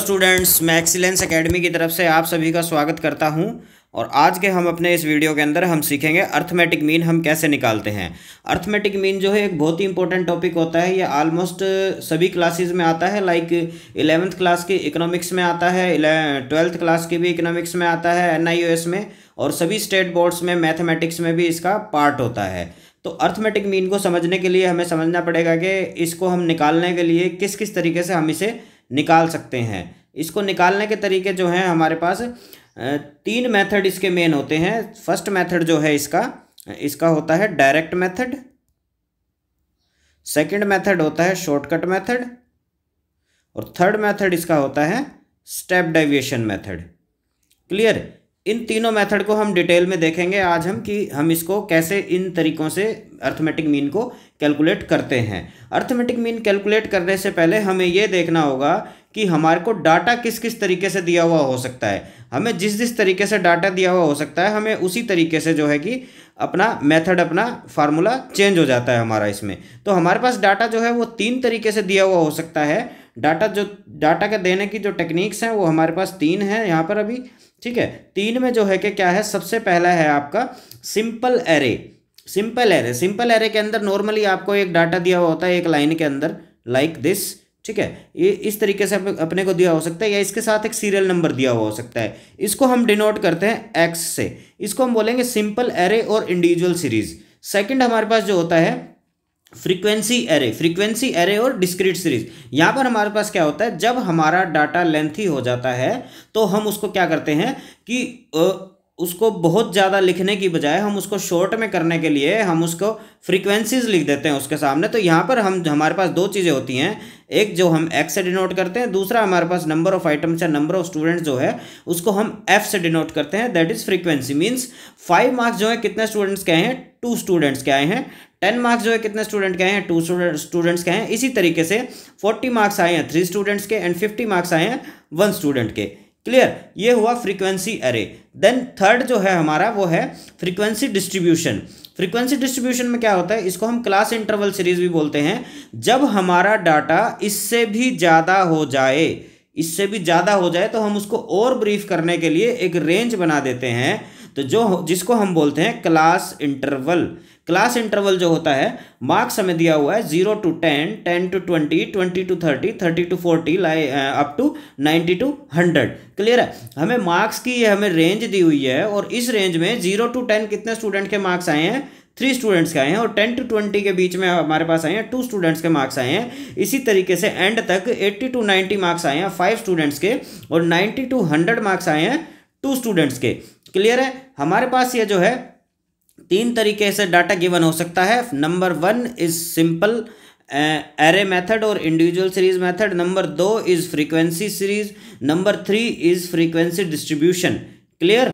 Students, मैं excellence academy की तरफ से आप सभी का स्वागत करता हूं। और आज के हम अपने इस वीडियो के अंदर हम सीखेंगे अर्थमेटिक मीन हम कैसे निकालते हैं। अर्थमेटिक मीन जो है एक बहुत ही इंपॉर्टेंट टॉपिक होता है। ये ऑलमोस्ट सभी क्लासेस में आता है। लाइक 11th क्लास की इकोनॉमिक्स में आता है, 12th क्लास की भी इकोनॉमिक्स में आता है, NIOS में, और सभी स्टेट बोर्ड्स में मैथमेटिक्स में भी इसका पार्ट होता है। तो अर्थमेटिक मीन को समझने के लिए हमें समझना पड़ेगा कि इसको हम निकालने के लिए किस किस तरीके से हम इसे निकाल सकते हैं। इसको निकालने के तरीके जो हैं हमारे पास 3 मेथड इसके मेन होते हैं। फर्स्ट मेथड जो है इसका होता है डायरेक्ट मेथड, सेकंड मेथड होता है शॉर्टकट मेथड, और थर्ड मेथड इसका होता है स्टेप डेविएशन मेथड। क्लियर? इन तीनों मेथड को हम डिटेल में देखेंगे आज हम कि हम इसको कैसे इन तरीकों से अर्थमेटिक मीन को कैलकुलेट करते हैं। अर्थमेटिक मीन कैलकुलेट करने से पहले हमें यह देखना होगा कि हमारे को डाटा किस किस तरीके से दिया हुआ हो सकता है। हमें जिस जिस तरीके से डाटा दिया हुआ हो सकता है, हमें उसी तरीके से जो है कि अपना मेथड, अपना फार्मूला चेंज हो जाता है हमारा इसमें। तो हमारे पास डाटा जो है वो 3 तरीके से दिया हुआ हो सकता है। डाटा के देने की जो टेक्निक्स हैं वो हमारे पास 3 हैं यहाँ पर अभी। ठीक है, 3 में जो है कि क्या है, सबसे पहला है आपका सिंपल एरे। सिंपल एरे के अंदर नॉर्मली आपको एक डाटा दिया हुआ होता है एक लाइन के अंदर, लाइक दिस। ठीक है, ये इस तरीके से अपने को दिया हो सकता है, या इसके साथ एक सीरियल नंबर दिया हुआ हो सकता है। इसको हम डिनोट करते हैं एक्स से। इसको हम बोलेंगे सिंपल एरे और इंडिविजुअल सीरीज। सेकंड हमारे पास जो होता है फ्रीक्वेंसी एरे और डिस्क्रीट सीरीज। यहाँ पर हमारे पास क्या होता है, जब हमारा डाटा लेंथी हो जाता है तो हम उसको क्या करते हैं कि उसको बहुत ज़्यादा लिखने की बजाय हम उसको शॉर्ट में करने के लिए हम उसको फ्रीक्वेंसीज लिख देते हैं उसके सामने। तो यहाँ पर हमारे पास 2 चीज़ें होती हैं, एक जो हम एक्स से डिनोट करते हैं, दूसरा हमारे पास नंबर ऑफ आइटम्स या नंबर ऑफ स्टूडेंट्स जो है उसको हम एफ से डिनोट करते हैं, that is frequency. Means 5 marks जो है कितने स्टूडेंट्स के आए हैं, 2 स्टूडेंट्स के आए हैं। 10 मार्क्स जो है कितने स्टूडेंट के आए हैं, 2 स्टूडेंट्स के आए हैं। इसी तरीके से 40 मार्क्स आए हैं 3 स्टूडेंट्स के, एंड 50 मार्क्स आए हैं 1 स्टूडेंट के। क्लियर? ये हुआ फ्रीक्वेंसी एरे। देन थर्ड जो है हमारा वो है फ्रीक्वेंसी डिस्ट्रीब्यूशन। फ्रीक्वेंसी डिस्ट्रीब्यूशन में क्या होता है, इसको हम क्लास इंटरवल सीरीज भी बोलते हैं। जब हमारा डाटा इससे भी ज़्यादा हो जाए तो हम उसको और ब्रीफ करने के लिए एक रेंज बना देते हैं, तो जिसको हम बोलते हैं क्लास इंटरवल। क्लास इंटरवल जो होता है, मार्क्स हमें दिया हुआ है 0 to 10, 10 to 20, 20 to 30, 30 to 40, up to 90 to 100। Clear है? हमें मार्क्स की हमें रेंज दी हुई है, और इस रेंज में 0 to 10 कितने स्टूडेंट के मार्क्स आए हैं, 3 स्टूडेंट्स के आए हैं, और 10 to 20 के बीच में हमारे पास आए हैं 2 स्टूडेंट्स के मार्क्स आए हैं। इसी तरीके से एंड तक 80 to 90 मार्क्स आए हैं 5 स्टूडेंट्स के, और 90 to 100 मार्क्स आए हैं 2 स्टूडेंट्स के। क्लियर है? हमारे पास ये जो है 3 तरीके से डाटा गिवन हो सकता है। Number 1 is simple array method और individual series method. Number 2 is frequency series. Number 3 is frequency distribution. Clear?